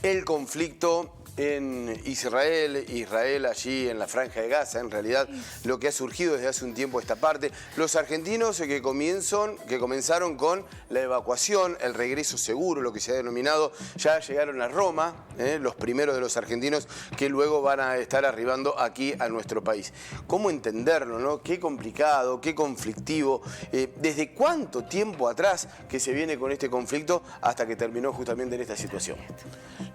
el conflicto en Israel allí en la Franja de Gaza, en realidad lo que ha surgido desde hace un tiempo esta parte. Los argentinos que comenzaron con la evacuación, el regreso seguro, lo que se ha denominado, ya llegaron a Roma, los primeros de los argentinos que luego van a estar arribando aquí a nuestro país. ¿Cómo entenderlo, no? Qué complicado, qué conflictivo, ¿desde cuánto tiempo atrás que se viene con este conflicto hasta que terminó justamente en esta situación?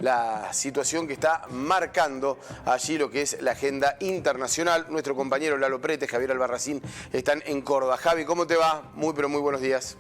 La situación que está marcando allí lo que es la agenda internacional. Nuestro compañero Lalo Prete, Javier Albarracín están en Córdoba. Javi, ¿cómo te va? Muy pero muy buenos días.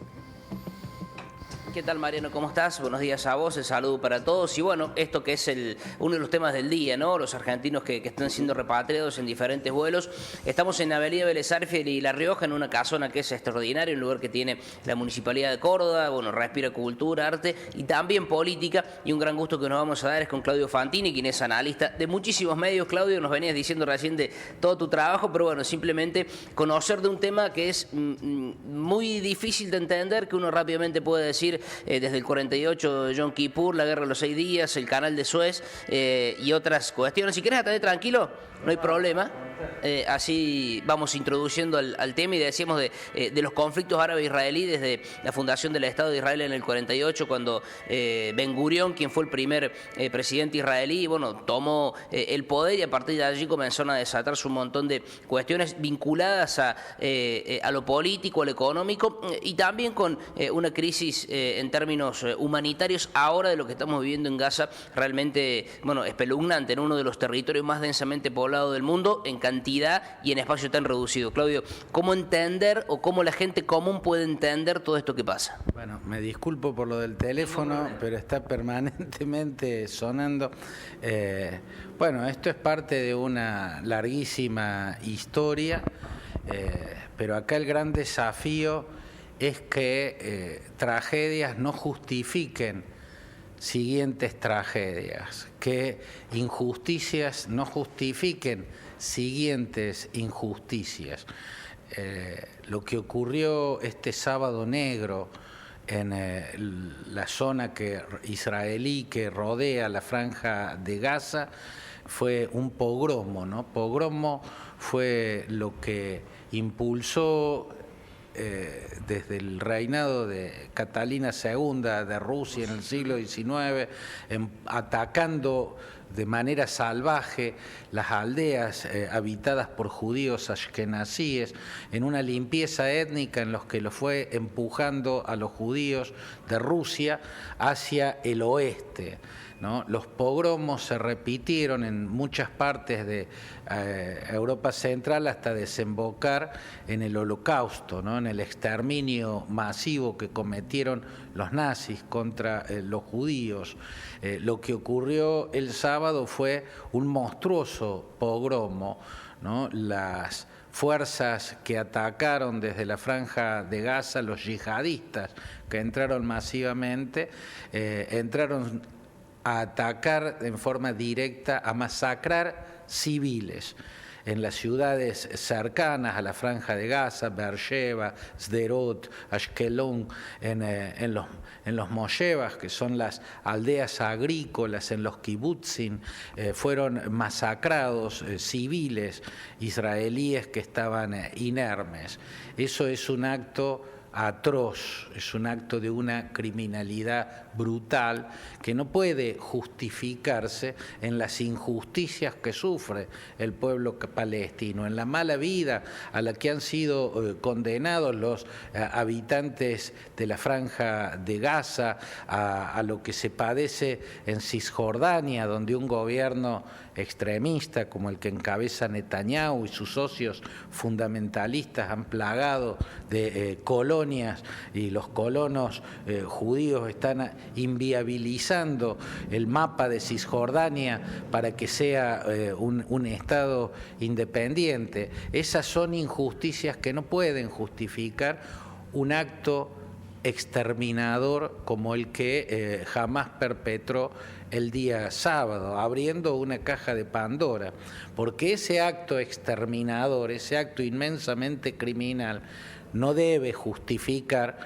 ¿Qué tal, Mariano? ¿Cómo estás? Buenos días a vos, el saludo para todos. Y bueno, esto que es uno de los temas del día, ¿no? Los argentinos que están siendo repatriados en diferentes vuelos. Estamos en Avenida Vélez Sarsfield y La Rioja, en una casona que es extraordinaria, un lugar que tiene la Municipalidad de Córdoba, bueno, respira cultura, arte y también política. Y un gran gusto que nos vamos a dar es con Claudio Fantini, quien es analista de muchísimos medios. Claudio, nos venías diciendo recién de todo tu trabajo, pero bueno, simplemente conocer de un tema que es muy difícil de entender, que uno rápidamente puede decir desde el 48, Yom Kippur, la Guerra de los 6 días, el Canal de Suez y otras cuestiones. Si querés atender tranquilo, no hay problema. Así vamos introduciendo al tema y decíamos de los conflictos árabe-israelí desde la fundación del Estado de Israel en el 48, cuando Ben Gurión, quien fue el primer presidente israelí, bueno, tomó el poder y a partir de allí comenzaron a desatarse un montón de cuestiones vinculadas a lo político, a lo económico y también con una crisis en términos humanitarios ahora de lo que estamos viviendo en Gaza, realmente, bueno, espeluznante, en uno de los territorios más densamente poblados del mundo, en cantidad y en espacio tan reducido. Claudio, ¿cómo entender o cómo la gente común puede entender todo esto que pasa? Bueno, me disculpo por lo del teléfono, pero está permanentemente sonando. Bueno, esto es parte de una larguísima historia, pero acá el gran desafío es que tragedias no justifiquen siguientes tragedias, que injusticias no justifiquen siguientes injusticias. Lo que ocurrió este sábado negro en la zona israelí que rodea la Franja de Gaza fue un pogromo, ¿no? Pogromo fue lo que impulsó desde el reinado de Catalina II de Rusia en el siglo XIX, atacando de manera salvaje las aldeas habitadas por judíos ashkenazíes, en una limpieza étnica en los que lo fue empujando a los judíos de Rusia hacia el oeste, ¿no? Los pogromos se repitieron en muchas partes de Europa Central hasta desembocar en el Holocausto, ¿no? En el exterminio masivo que cometieron los nazis contra los judíos. Lo que ocurrió el sábado fue un monstruoso pogromo, ¿no? Las fuerzas que atacaron desde la Franja de Gaza, los yihadistas que entraron masivamente, entraron a atacar en forma directa, a masacrar civiles en las ciudades cercanas a la Franja de Gaza, Beersheba, Sderot, Ashkelon, en los Moshevas, que son las aldeas agrícolas, en los kibutzim, fueron masacrados civiles israelíes que estaban inermes. Eso es un acto atroz, es un acto de una criminalidad brutal que no puede justificarse en las injusticias que sufre el pueblo palestino, en la mala vida a la que han sido condenados los habitantes de la Franja de Gaza, a lo que se padece en Cisjordania, donde un gobierno extremista como el que encabeza Netanyahu y sus socios fundamentalistas han plagado de colonias y los colonos judíos están inviabilizando el mapa de Cisjordania para que sea un Estado independiente. Esas son injusticias que no pueden justificar un acto exterminador como el que jamás perpetró el día sábado, abriendo una caja de Pandora, porque ese acto exterminador, ese acto inmensamente criminal, no debe justificar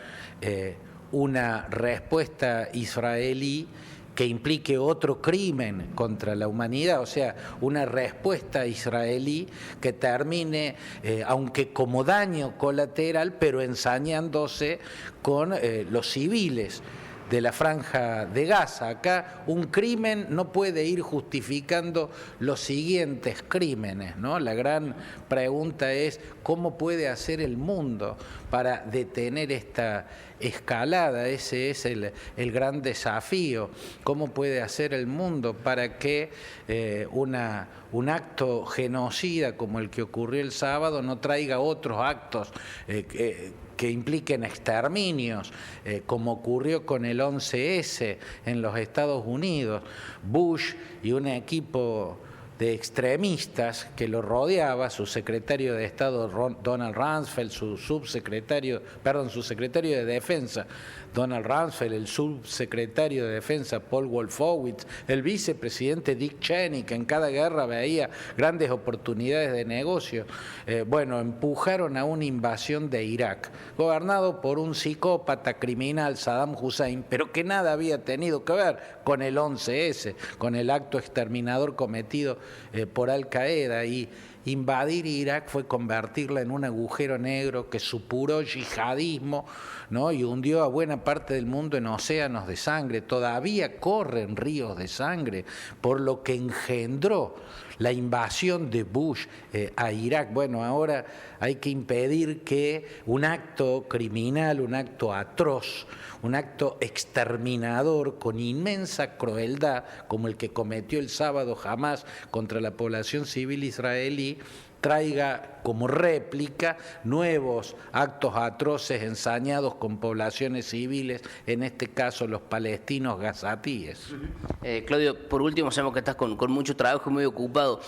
una respuesta israelí que implique otro crimen contra la humanidad, o sea, una respuesta israelí que termine, aunque como daño colateral, pero ensañándose con los civiles de la Franja de Gaza. Acá un crimen no puede ir justificando los siguientes crímenes, ¿no? La gran pregunta es cómo puede hacer el mundo para detener esta escalada. Ese es el gran desafío. ¿Cómo puede hacer el mundo para que un acto genocida como el que ocurrió el sábado no traiga otros actos que impliquen exterminios, como ocurrió con el 11S en los Estados Unidos? Bush y un equipo de extremistas que lo rodeaba, su secretario de Estado Donald Rumsfeld, su secretario de Defensa Donald Rumsfeld, el subsecretario de Defensa Paul Wolfowitz, el vicepresidente Dick Cheney, que en cada guerra veía grandes oportunidades de negocio, empujaron a una invasión de Irak, gobernado por un psicópata criminal, Saddam Hussein, pero que nada había tenido que ver con el 11S, con el acto exterminador cometido por Al Qaeda. Y invadir Irak fue convertirla en un agujero negro que supuró yihadismo, ¿no? Y hundió a buena parte del mundo en océanos de sangre. Todavía corren ríos de sangre por lo que engendró la invasión de Bush a Irak. Bueno, ahora hay que impedir que un acto criminal, un acto atroz, un acto exterminador con inmensa crueldad, como el que cometió el sábado Hamás contra la población civil israelí, traiga como réplica nuevos actos atroces ensañados con poblaciones civiles, en este caso los palestinos gazatíes. Claudio, por último, sabemos que estás con mucho trabajo y muy ocupado.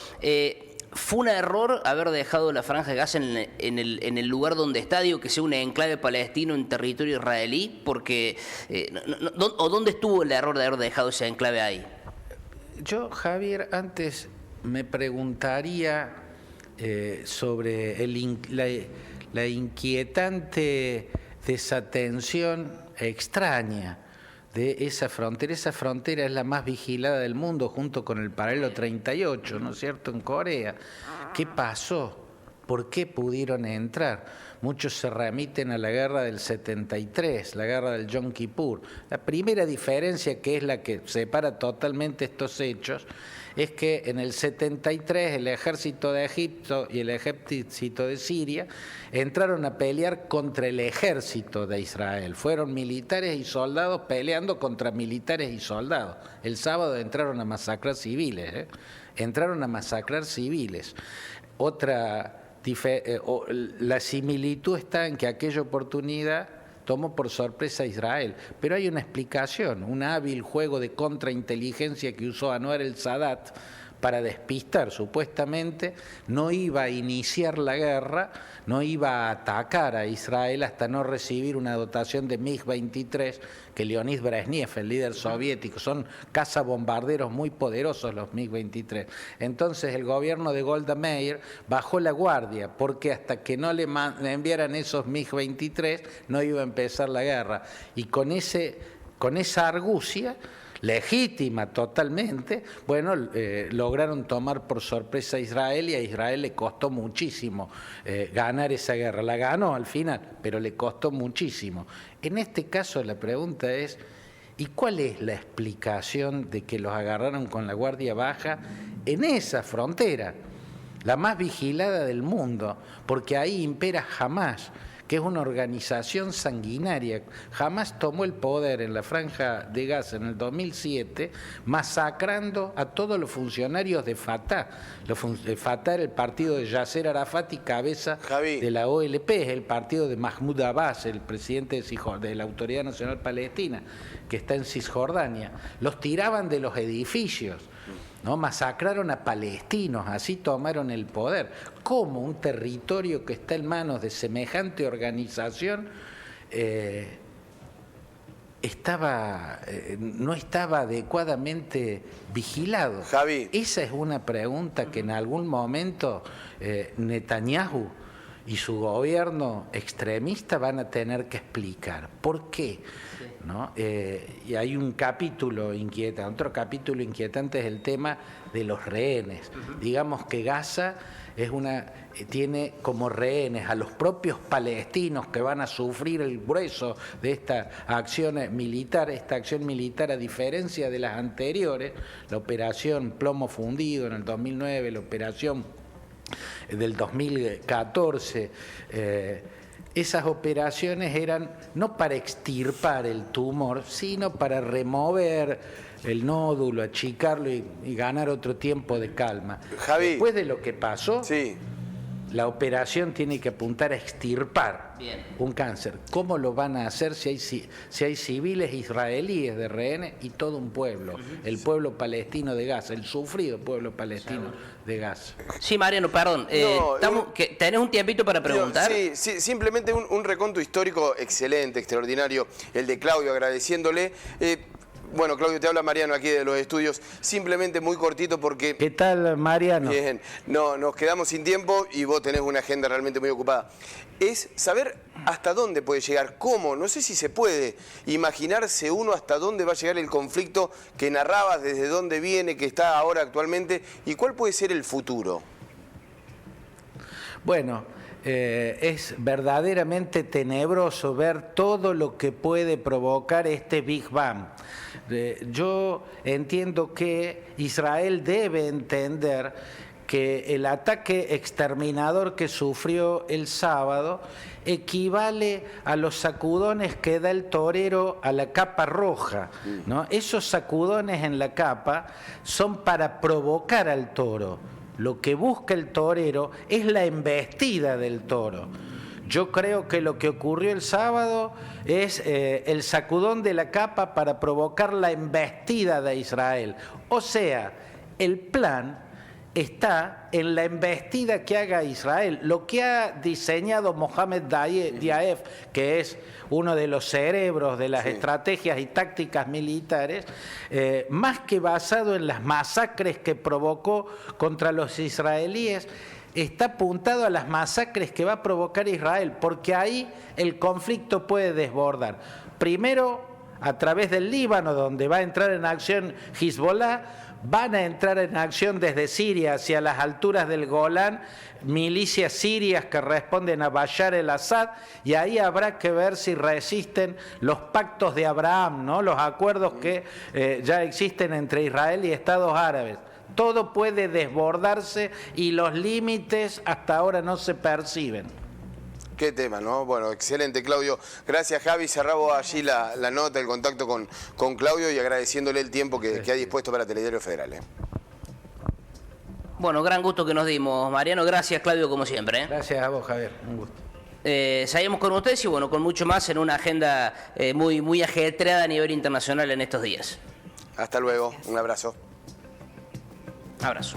¿Fue un error haber dejado la Franja de Gaza en el lugar donde está, digo, que sea un enclave palestino en territorio israelí? Porque, ¿o dónde estuvo el error de haber dejado ese enclave ahí? Yo, Javier, antes me preguntaría sobre la inquietante desatención extraña de esa frontera. Esa frontera es la más vigilada del mundo, junto con el paralelo 38, ¿no es cierto?, en Corea. ¿Qué pasó? ¿Por qué pudieron entrar? Muchos se remiten a la guerra del 73, la guerra del Yom Kippur. La primera diferencia, que es la que separa totalmente estos hechos, es que en el 73 el ejército de Egipto y el ejército de Siria entraron a pelear contra el ejército de Israel. Fueron militares y soldados peleando contra militares y soldados. El sábado entraron a masacrar civiles, entraron a masacrar civiles. La similitud está en que aquella oportunidad tomó por sorpresa a Israel, pero hay una explicación, un hábil juego de contrainteligencia que usó Anwar el-Sadat para despistar. Supuestamente no iba a iniciar la guerra, no iba a atacar a Israel hasta no recibir una dotación de MiG-23 que Leonid Brezhnev, el líder soviético, son cazabombarderos muy poderosos los MiG-23. Entonces el gobierno de Golda Meir bajó la guardia, porque hasta que no le enviaran esos MiG-23 no iba a empezar la guerra. Y con esa argucia legítima totalmente, lograron tomar por sorpresa a Israel, y a Israel le costó muchísimo ganar esa guerra. La ganó al final, pero le costó muchísimo. En este caso la pregunta es, ¿y cuál es la explicación de que los agarraron con la guardia baja en esa frontera, la más vigilada del mundo? Porque ahí impera Hamás, que es una organización sanguinaria. Hamás tomó el poder en la Franja de Gaza en el 2007, masacrando a todos los funcionarios de Fatah. Fatah era el partido de Yasser Arafat y cabeza de la OLP, es el partido de Mahmoud Abbas, el presidente de la Autoridad Nacional Palestina, que está en Cisjordania. Los tiraban de los edificios, ¿no? Masacraron a palestinos, así tomaron el poder. ¿Cómo un territorio que está en manos de semejante organización no estaba adecuadamente vigilado? Javi. Esa es una pregunta que en algún momento Netanyahu y su gobierno extremista van a tener que explicar por qué. ¿No? Y hay un capítulo inquietante, otro capítulo inquietante es el tema de los rehenes. Digamos que Gaza tiene como rehenes a los propios palestinos que van a sufrir el grueso de esta acción militar, a diferencia de las anteriores, la operación Plomo Fundido en el 2009, la operación del 2014, esas operaciones eran no para extirpar el tumor, sino para remover el nódulo, achicarlo y ganar otro tiempo de calma. Javi, después de lo que pasó, sí, la operación tiene que apuntar a extirpar un cáncer. ¿Cómo lo van a hacer si hay civiles israelíes de rehenes y todo un pueblo? El pueblo palestino de Gaza, el sufrido pueblo palestino de Gaza. Sí, Mariano, perdón. ¿Tenés un tiempito para preguntar? Sí, simplemente un reconto histórico excelente, extraordinario, el de Claudio, agradeciéndole. Bueno, Claudio, te habla Mariano aquí de los estudios, simplemente muy cortito porque... ¿Qué tal, Mariano? Bien, no, nos quedamos sin tiempo y vos tenés una agenda realmente muy ocupada. Es saber hasta dónde puede llegar, cómo, no sé si se puede imaginarse uno hasta dónde va a llegar el conflicto que narrabas, desde dónde viene, que está ahora actualmente, y cuál puede ser el futuro. Bueno, es verdaderamente tenebroso ver todo lo que puede provocar este Big Bang. Yo entiendo que Israel debe entender que el ataque exterminador que sufrió el sábado equivale a los sacudones que da el torero a la capa roja, ¿no? Esos sacudones en la capa son para provocar al toro. Lo que busca el torero es la embestida del toro. Yo creo que lo que ocurrió el sábado es el sacudón de la capa para provocar la embestida de Israel. O sea, el plan está en la embestida que haga Israel. Lo que ha diseñado Mohamed Diaef, que es uno de los cerebros de las estrategias y tácticas militares, más que basado en las masacres que provocó contra los israelíes, está apuntado a las masacres que va a provocar Israel, porque ahí el conflicto puede desbordar. Primero, a través del Líbano, donde va a entrar en acción Hezbollah, van a entrar en acción desde Siria hacia las alturas del Golán, milicias sirias que responden a Bashar el-Assad, y ahí habrá que ver si resisten los pactos de Abraham, ¿no? Los acuerdos que ya existen entre Israel y Estados árabes. Todo puede desbordarse y los límites hasta ahora no se perciben. Qué tema, ¿no? Bueno, excelente, Claudio. Gracias, Javi. Cerramos allí la nota, el contacto con Claudio y agradeciéndole el tiempo que ha dispuesto para Telediario Federal. Bueno, gran gusto que nos dimos, Mariano. Gracias, Claudio, como siempre. Gracias a vos, Javier. Un gusto. Seguimos con ustedes y bueno, con mucho más en una agenda muy ajetreada a nivel internacional en estos días. Hasta luego. Un abrazo. Abrazo.